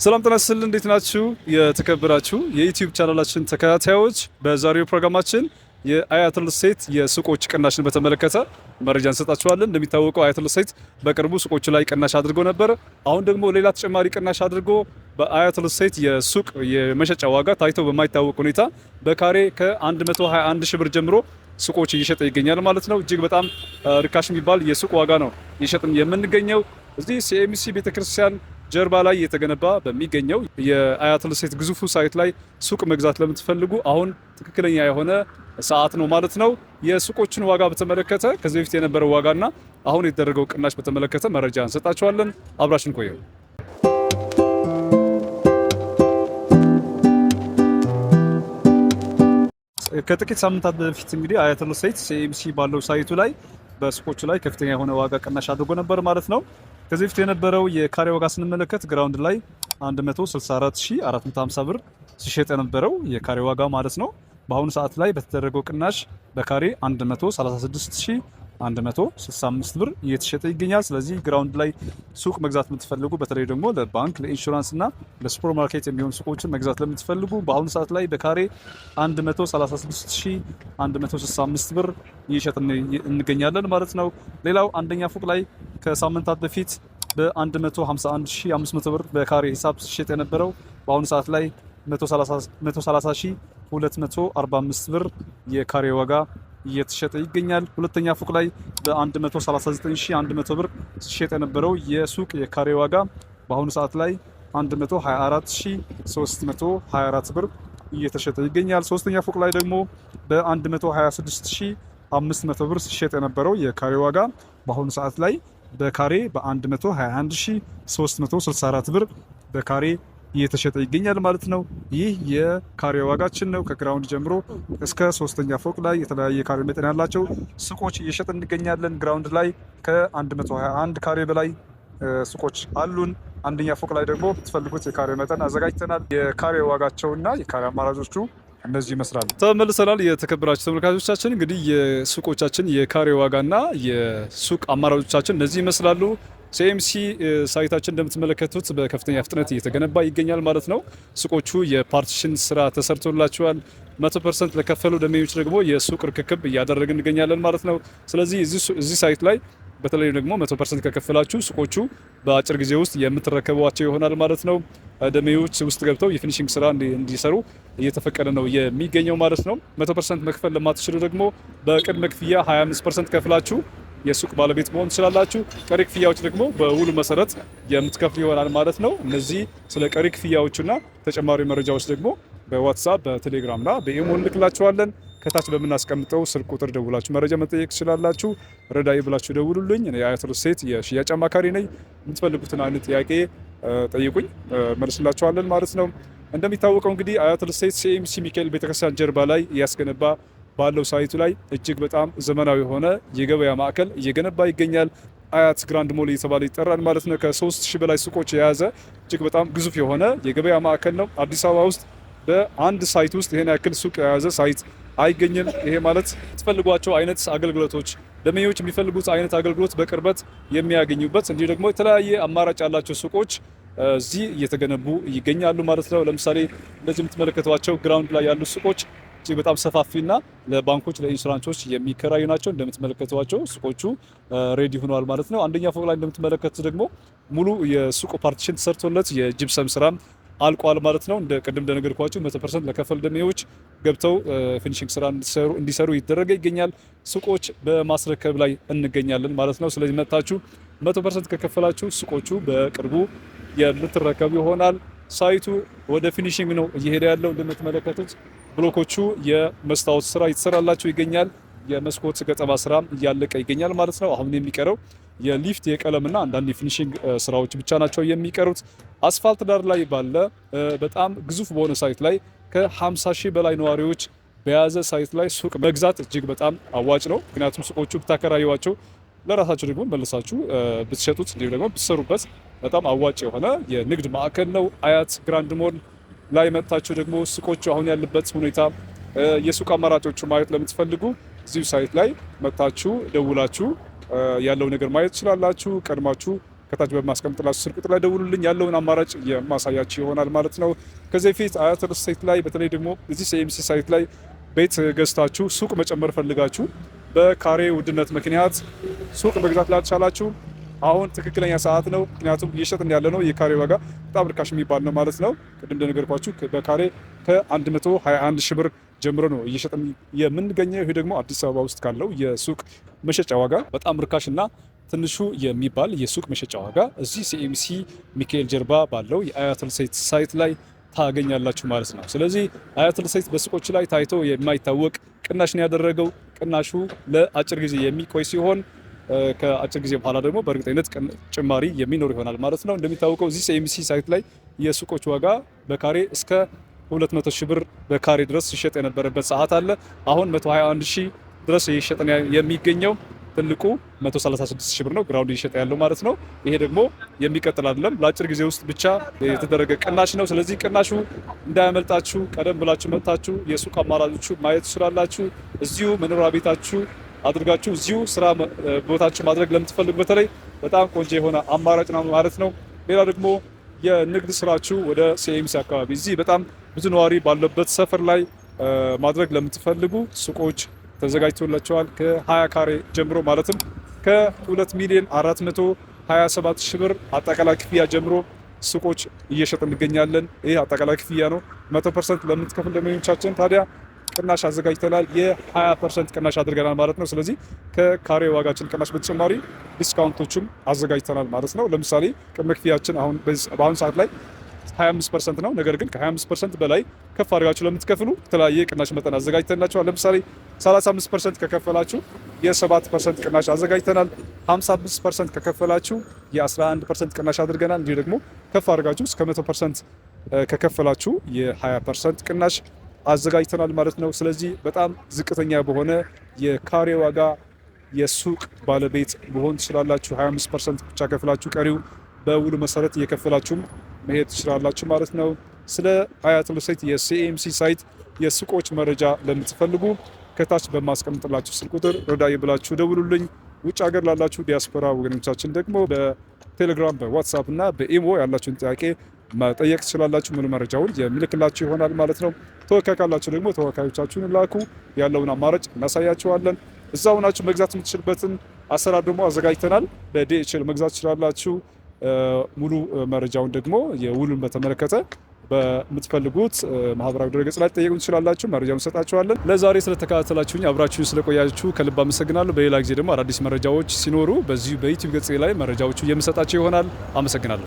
ሰላም ጤና ይስጥልን። እንዴት ናችሁ? የተከበራችሁ የዩቲዩብ ቻናላችን ተከታታዮች፣ በዛሬው ፕሮግራማችን የአያት ሪል ስቴት የሱቆች ቅናሽን በተመለከተ መረጃ እንሰጣችኋለን። እንደሚታወቀው አያት ሪል ስቴት በቅርቡ ሱቆቹ ላይ ቅናሽ አድርጎ ነበር። አሁን ደግሞ ሌላ ተጨማሪ ቅናሽ አድርጎ በአያት ሪል ስቴት የሱቅ የመሸጫ ዋጋ ታይቶ በማይታወቅ ሁኔታ በካሬ ከ121 ሺህ ብር ጀምሮ ሱቆች እየሸጠ ይገኛል ማለት ነው። እጅግ በጣም ርካሽ የሚባል የሱቅ ዋጋ ነው እየሸጥን የምንገኘው። እዚህ ሲኤምሲ ቤተክርስቲያን ጀርባ ላይ የተገነባ በሚገኘው የአያት ሪል ስቴት ግዙፉ ሳይት ላይ ሱቅ መግዛት ለምትፈልጉ አሁን ትክክለኛ የሆነ ሰዓት ነው ማለት ነው። የሱቆችን ዋጋ በተመለከተ ከዚህ በፊት የነበረው ዋጋና አሁን የተደረገው ቅናሽ በተመለከተ መረጃ እንሰጣችኋለን። አብራችን ቆዩ። ከጥቂት ሳምንታት በፊት እንግዲህ አያት ሪል ስቴት ሲኤምሲ ባለው ሳይቱ ላይ በሱቆቹ ላይ ከፍተኛ የሆነ ዋጋ ቅናሽ አድርጎ ነበር ማለት ነው። ከዚህ በፊት የነበረው የካሬ ዋጋ ስንመለከት ግራውንድ ላይ 164450 ብር ሲሸጥ የነበረው የካሬ ዋጋ ማለት ነው። በአሁኑ ሰዓት ላይ በተደረገው ቅናሽ በካሬ 136165 ብር እየተሸጠ ይገኛል። ስለዚህ ግራውንድ ላይ ሱቅ መግዛት የምትፈልጉ በተለይ ደግሞ ለባንክ፣ ለኢንሹራንስ እና ለሱፐር ማርኬት የሚሆኑ ሱቆችን መግዛት ለምትፈልጉ በአሁኑ ሰዓት ላይ በካሬ 136165 ብር እየሸጥ እንገኛለን ማለት ነው። ሌላው አንደኛ ፎቅ ላይ ከሳምንታት በፊት በ151500 ብር በካሬ ሂሳብ ሲሸጥ የነበረው በአሁኑ ሰዓት ላይ 130245 ብር የካሬ ዋጋ እየተሸጠ ይገኛል። ሁለተኛ ፎቅ ላይ በ139100 ብር ሲሸጥ የነበረው የሱቅ የካሬ ዋጋ በአሁኑ ሰዓት ላይ 124324 ብር እየተሸጠ ይገኛል። ሶስተኛ ፎቅ ላይ ደግሞ በ126500 ብር ሲሸጥ የነበረው የካሬ ዋጋ በአሁኑ ሰዓት ላይ በካሬ በ121364 ብር በካሬ እየተሸጠ ይገኛል ማለት ነው። ይህ የካሬ ዋጋችን ነው። ከግራውንድ ጀምሮ እስከ ሶስተኛ ፎቅ ላይ የተለያየ ካሬ መጠን ያላቸው ሱቆች እየሸጥ እንገኛለን። ግራውንድ ላይ ከ121 ካሬ በላይ ሱቆች አሉን። አንደኛ ፎቅ ላይ ደግሞ የምትፈልጉት የካሬ መጠን አዘጋጅተናል። የካሬ ዋጋቸውና የካሬ አማራጮቹ እነዚህ ይመስላሉ። ተመልሰናል። የተከበራችሁ ተመልካቾቻችን እንግዲህ የሱቆቻችን የካሬ ዋጋና የሱቅ አማራጮቻችን እነዚህ ይመስላሉ። ሲኤምሲ ሳይታችን እንደምትመለከቱት በከፍተኛ ፍጥነት እየተገነባ ይገኛል ማለት ነው። ሱቆቹ የፓርቲሽን ስራ ተሰርቶላቸዋል። 100% ለከፈሉ ደንበኞች ደግሞ የሱቅ ርክክብ እያደረግን እንገኛለን ማለት ነው። ስለዚህ እዚህ ሳይት ላይ በተለይ ደግሞ 100% ከከፈላችሁ ሱቆቹ በአጭር ጊዜ ውስጥ የምትረከቧቸው ይሆናል ማለት ነው። ደንበኞች ውስጥ ገብተው የፊኒሺንግ ስራ እንዲሰሩ እየተፈቀደ ነው የሚገኘው ማለት ነው። 100% መክፈል ለማትችሉ ደግሞ በቅድመ ክፍያ 25% ከፍላችሁ የሱቅ ባለቤት መሆን ትችላላችሁ። ቀሪ ክፍያዎች ደግሞ በውሉ መሰረት የምትከፍሉ ይሆናል ማለት ነው። እነዚህ ስለ ቀሪ ክፍያዎችና ተጨማሪ መረጃዎች ደግሞ በዋትስአፕ በቴሌግራምና በኢሞ እንልክላችኋለን። ከታች በምናስቀምጠው ስልክ ቁጥር ደውላችሁ መረጃ መጠየቅ ትችላላችሁ። ረዳይ ብላችሁ ደውሉልኝ። እኔ የአያት ሪል ስቴት የሽያጭ አማካሪ ነኝ። የምትፈልጉትን አይነት ጥያቄ ጠይቁኝ፣ መልስላችኋለን ማለት ነው። እንደሚታወቀው እንግዲህ አያት ሪል ስቴት ሲኤምሲ ሚካኤል ቤተክርስቲያን ጀርባ ላይ እያስገነባ ባለው ሳይቱ ላይ እጅግ በጣም ዘመናዊ የሆነ የገበያ ማዕከል እየገነባ ይገኛል። አያት ግራንድ ሞል እየተባለ ይጠራል ማለት ነው። ከ3000 በላይ ሱቆች የያዘ እጅግ በጣም ግዙፍ የሆነ የገበያ ማዕከል ነው። አዲስ አበባ ውስጥ በአንድ ሳይት ውስጥ ይሄን ያክል ሱቅ የያዘ ሳይት አይገኝም። ይሄ ማለት የምትፈልጓቸው አይነት አገልግሎቶች ደንበኞች የሚፈልጉት አይነት አገልግሎት በቅርበት የሚያገኙበት እንዲሁ ደግሞ የተለያየ አማራጭ ያላቸው ሱቆች እዚህ እየተገነቡ ይገኛሉ ማለት ነው። ለምሳሌ እንደዚህ የምትመለከቷቸው ግራውንድ ላይ ያሉ ሱቆች እጅግ በጣም ሰፋፊና ለባንኮች ለኢንሹራንሶች የሚከራዩ ናቸው። እንደምትመለከቷቸው ሱቆቹ ሬዲ ሆነዋል ማለት ነው። አንደኛ ፎቅ ላይ እንደምትመለከቱት ደግሞ ሙሉ የሱቁ ፓርቲሽን ተሰርቶለት የጂፕሰም ስራም አልቋል ማለት ነው። ቅድም እንደነገርኳችሁ 100% ለከፈሉ ደንበኞች ገብተው ፊኒሺንግ ስራ እንዲሰሩ ይደረገ ይገኛል። ሱቆች በማስረከብ ላይ እንገኛለን ማለት ነው። ስለዚህ መጥታችሁ 100% ከከፈላችሁ ሱቆቹ በቅርቡ የምትረከቡ ይሆናል። ሳይቱ ወደ ፊኒሺንግ ነው እየሄደ ያለው። እንደምትመለከቱት ብሎኮቹ የመስታወት ስራ እየተሰራላቸው ይገኛል። የመስኮት ገጠማ ስራ እያለቀ ይገኛል ማለት ነው። አሁን የሚቀረው የሊፍት የቀለምና አንዳንድ የፊኒሺንግ ስራዎች ብቻ ናቸው የሚቀሩት። አስፋልት ዳር ላይ ባለ በጣም ግዙፍ በሆነ ሳይት ላይ ከ50 ሺህ በላይ ነዋሪዎች በያዘ ሳይት ላይ ሱቅ መግዛት እጅግ በጣም አዋጭ ነው። ምክንያቱም ሱቆቹ ብታከራዩዋቸው ለራሳችሁ ደግሞ መልሳችሁ ብትሸጡት እንዲሁም ደግሞ ብትሰሩበት በጣም አዋጭ የሆነ የንግድ ማዕከል ነው። አያት ግራንድ ሞል ላይ መጥታችሁ ደግሞ ሱቆቹ አሁን ያለበት ሁኔታ የሱቅ አማራጮቹ ማየት ለምትፈልጉ እዚሁ ሳይት ላይ መጥታችሁ ደውላችሁ ያለው ነገር ማየት ትችላላችሁ። ቀድማችሁ ከታች በማስቀምጥላችሁ ስልክ ቁጥር ላይ ደውሉልኝ። ያለውን አማራጭ የማሳያችሁ ይሆናል ማለት ነው። ከዚህ በፊት አያት ሪል ስቴት ላይ በተለይ ደግሞ እዚህ ሲኤምሲ ሳይት ላይ ቤት ገዝታችሁ ሱቅ መጨመር ፈልጋችሁ በካሬ ውድነት ምክንያት ሱቅ መግዛት ላልቻላችሁ አሁን ትክክለኛ ሰዓት ነው። ምክንያቱም እየሸጥን ያለ ነው የካሬ ዋጋ በጣም ርካሽ የሚባል ነው ማለት ነው። ቅድም እንደነገርኳችሁ በካሬ ከ121 ሺህ ብር ጀምሮ ነው እየሸጥን የምንገኘው። ይህ ደግሞ አዲስ አበባ ውስጥ ካለው የሱቅ መሸጫ ዋጋ በጣም ርካሽ እና ትንሹ የሚባል የሱቅ መሸጫ ዋጋ እዚህ ሲኤምሲ ሚካኤል ጀርባ ባለው የአያት ሪል ስቴት ሳይት ላይ ታገኛላችሁ ማለት ነው። ስለዚህ አያት ሪል ስቴት በሱቆች ላይ ታይቶ የማይታወቅ ቅናሽ ነው ያደረገው። ቅናሹ ለአጭር ጊዜ የሚቆይ ሲሆን ከአጭር ጊዜ በኋላ ደግሞ በእርግጠኝነት ጭማሪ የሚኖር ይሆናል ማለት ነው። እንደሚታወቀው እዚህ ሲኤምሲ ሳይት ላይ የሱቆች ዋጋ በካሬ እስከ 200 ሺህ ብር በካሬ ድረስ ሲሸጥ የነበረበት ሰዓት አለ። አሁን 121 ሺህ ድረስ እየሸጠ የሚገኘው ትልቁ 136 ሺህ ብር ነው ግራውንድ እየሸጠ ያለው ማለት ነው። ይሄ ደግሞ የሚቀጥል አይደለም፣ ለአጭር ጊዜ ውስጥ ብቻ የተደረገ ቅናሽ ነው። ስለዚህ ቅናሹ እንዳያመልጣችሁ ቀደም ብላችሁ መጥታችሁ የሱቅ አማራጮቹ ማየት ትችላላችሁ። እዚሁ መኖሪያ ቤታችሁ አድርጋችሁ እዚሁ ስራ ቦታችሁ ማድረግ ለምትፈልጉ በተለይ በጣም ቆንጆ የሆነ አማራጭ ነው ማለት ነው። ሌላ ደግሞ የንግድ ስራችሁ ወደ ሲኤምሲ አካባቢ እዚህ በጣም ብዙ ነዋሪ ባለበት ሰፈር ላይ ማድረግ ለምትፈልጉ ሱቆች ተዘጋጅቶላቸዋል። ከ20 ካሬ ጀምሮ ማለትም ከ2 ሚሊዮን 427 ሺህ ብር አጠቃላይ ክፍያ ጀምሮ ሱቆች እየሸጥ እንገኛለን። ይህ አጠቃላይ ክፍያ ነው። 100% ለምትከፍል ደንበኞቻችን ታዲያ ቅናሽ አዘጋጅተናል። የ20% ቅናሽ አድርገናል ማለት ነው። ስለዚህ ከካሬ ዋጋችን ቅናሽ በተጨማሪ ዲስካውንቶችም አዘጋጅተናል ማለት ነው። ለምሳሌ ቅድመ ክፍያችን በአሁኑ ሰዓት ላይ 25% ነው። ነገር ግን ከ25% በላይ ከፍ አድርጋችሁ ለምትከፍሉ የተለያየ ቅናሽ መጠን አዘጋጅተንላችኋል። ለምሳሌ 35% ከከፈላችሁ የ7% ቅናሽ አዘጋጅተናል። 55% ከከፈላችሁ የ11% ቅናሽ አድርገናል። እንዲሁ ደግሞ ከፍ አድርጋችሁ እስከ 100% ከከፈላችሁ የ20% ቅናሽ አዘጋጅተናል ማለት ነው። ስለዚህ በጣም ዝቅተኛ በሆነ የካሬ ዋጋ የሱቅ ባለቤት መሆን ትችላላችሁ። 25% ብቻ ከፍላችሁ ቀሪው በውሉ መሰረት እየከፈላችሁም መሄድ ትችላላችሁ ማለት ነው። ስለ አያት ሪል ስቴት የሲኤምሲ ሳይት የሱቆች መረጃ ለምትፈልጉ ከታች በማስቀምጥላችሁ ስልክ ቁጥር ረዳይ ብላችሁ ደውሉልኝ። ውጭ ሀገር ላላችሁ ዲያስፖራ ወገኖቻችን ደግሞ በቴሌግራም በዋትሳፕ እና በኢሞ ያላችሁን ጥያቄ መጠየቅ ትችላላችሁ። ሙሉ መረጃውን የሚልክላችሁ ይሆናል ማለት ነው። ተወካይ ካላችሁ ደግሞ ተወካዮቻችሁን ላኩ። ያለውን አማራጭ እናሳያችኋለን። እዛው ናችሁ መግዛት የምትችልበትን አሰራር ደግሞ አዘጋጅተናል። በዲኤችኤል መግዛት ትችላላችሁ። ሙሉ መረጃውን ደግሞ የውሉን በተመለከተ በምትፈልጉት ማህበራዊ ድረገጽ ላይ ጠይቁን ትችላላችሁ። መረጃውን እንሰጣችኋለን። ለዛሬ ስለተከታተላችሁኝ አብራችሁን ስለቆያችሁ ከልብ አመሰግናለሁ። በሌላ ጊዜ ደግሞ አዳዲስ መረጃዎች ሲኖሩ በዚሁ በዩቲዩብ ገጽ ላይ መረጃዎቹ የምሰጣችሁ ይሆናል። አመሰግናለሁ።